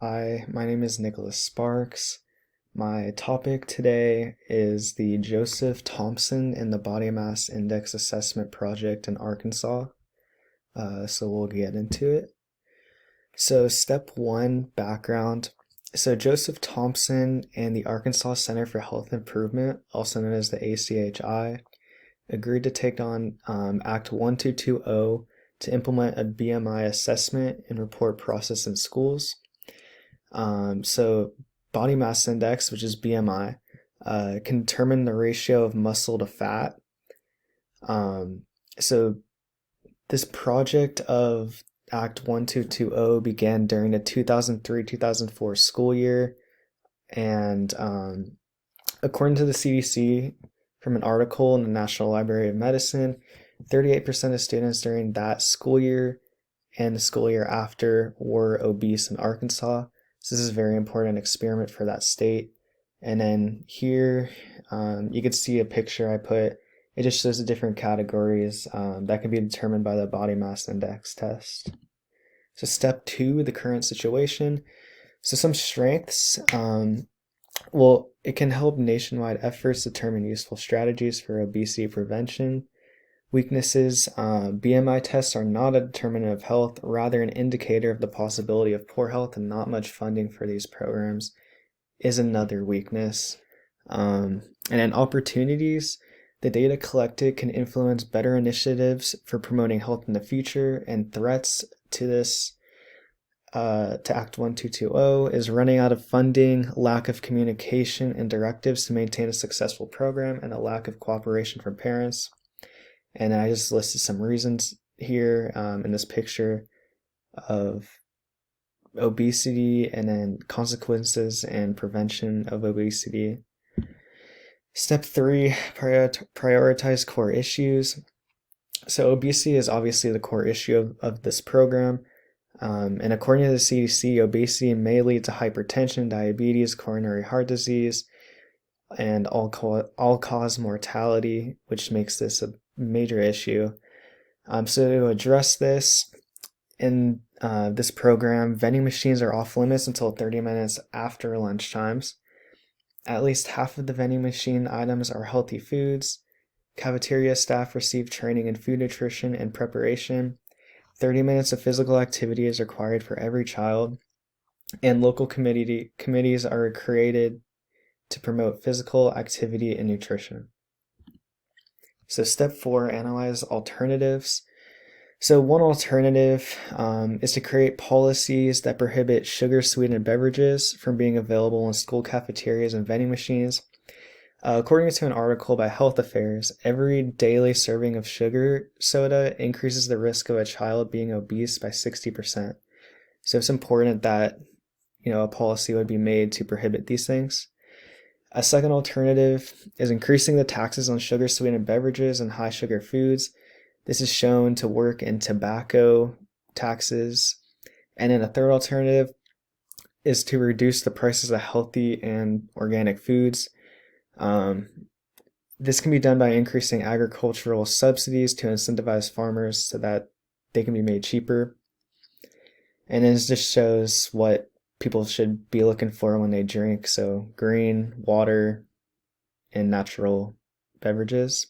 Hi, my name is Nicholas Sparks. My topic today is the Joseph Thompson and the Body Mass Index Assessment Project in Arkansas. So we'll get into it. So, step one, background. So, Joseph Thompson and the Arkansas Center for Health Improvement, also known as the ACHI, agreed to take on Act 1220 to implement a BMI assessment and report process in schools. So body mass index, which is BMI, can determine the ratio of muscle to fat. So this project of Act 1220 began during the 2003-2004 school year. And according to the CDC, from an article in the National Library of Medicine, 38% of students during that school year and the school year after were obese in Arkansas. So this is a very important experiment for that state. And then here you can see a picture I put. It just shows the different categories that can be determined by the body mass index test. So step two, the current situation. So some strengths. It can help nationwide efforts determine useful strategies for obesity prevention. Weaknesses, BMI tests are not a determinant of health, rather an indicator of the possibility of poor health, and not much funding for these programs is another weakness. And then opportunities, the data collected can influence better initiatives for promoting health in the future, and threats to this to Act 1220 is running out of funding, lack of communication and directives to maintain a successful program, and a lack of cooperation from parents. And I just listed some reasons here in this picture of obesity and then consequences and prevention of obesity. Step three, prioritize core issues. So obesity is obviously the core issue of this program. And according to the CDC, obesity may lead to hypertension, diabetes, coronary heart disease, and all-cause mortality, which makes this a major issue. So to address this, in this program, vending machines are off limits until 30 minutes after lunch times. At least half of the vending machine items are healthy foods. Cafeteria staff receive training in food nutrition and preparation. 30 minutes of physical activity is required for every child. And local committees are created to promote physical activity and nutrition. So step four, analyze alternatives. So one alternative is to create policies that prohibit sugar-sweetened beverages from being available in school cafeterias and vending machines. According to an article by Health Affairs, every daily serving of sugar soda increases the risk of a child being obese by 60%. So it's important that a policy would be made to prohibit these things. A second alternative is increasing the taxes on sugar-sweetened beverages and high-sugar foods. This is shown to work in tobacco taxes. And then a third alternative is to reduce the prices of healthy and organic foods. This can be done by increasing agricultural subsidies to incentivize farmers so that they can be made cheaper. And this just shows what people should be looking for when they drink. So green, water, and natural beverages.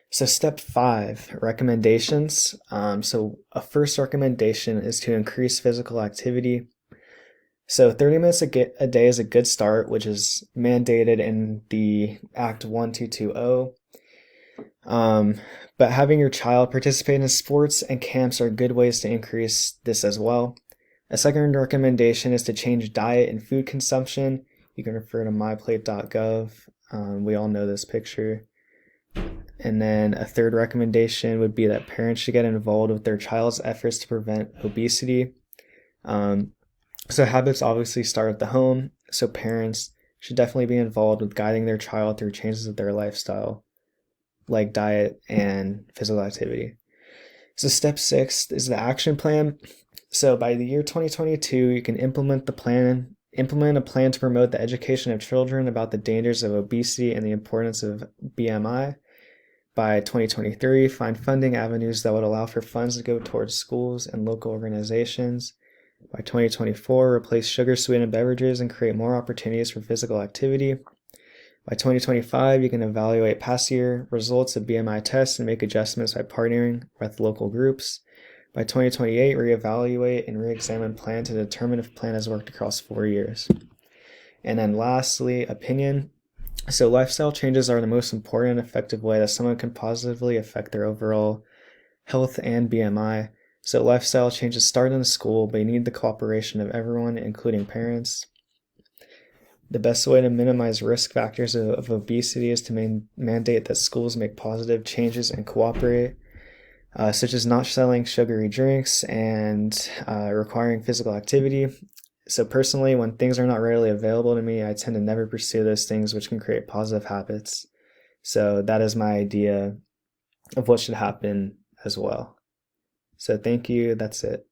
So step five, recommendations. So a first recommendation is to increase physical activity. So 30 minutes a day is a good start, which is mandated in the Act 1220. But having your child participate in sports and camps are good ways to increase this as well. A second recommendation is to change diet and food consumption. You can refer to myplate.gov. We all know this picture. And then a third recommendation would be that parents should get involved with their child's efforts to prevent obesity. So habits obviously start at the home, so parents should definitely be involved with guiding their child through changes of their lifestyle, like diet and physical activity. So step six is the action plan. So by the year 2022, you can implement a plan to promote the education of children about the dangers of obesity and the importance of BMI. By 2023, find funding avenues that would allow for funds to go towards schools and local organizations. By 2024, replace sugar sweetened beverages and create more opportunities for physical activity. By 2025, you can evaluate past year results of BMI tests and make adjustments by partnering with local groups. By 2028, reevaluate and re-examine plan to determine if plan has worked across 4 years. And then lastly, opinion. So lifestyle changes are the most important and effective way that someone can positively affect their overall health and BMI. So lifestyle changes start in the school, but you need the cooperation of everyone, including parents. The best way to minimize risk factors of obesity is to mandate that schools make positive changes and cooperate, such as not selling sugary drinks and requiring physical activity. So personally, when things are not readily available to me, I tend to never pursue those things which can create positive habits. So that is my idea of what should happen as well. So thank you. That's it.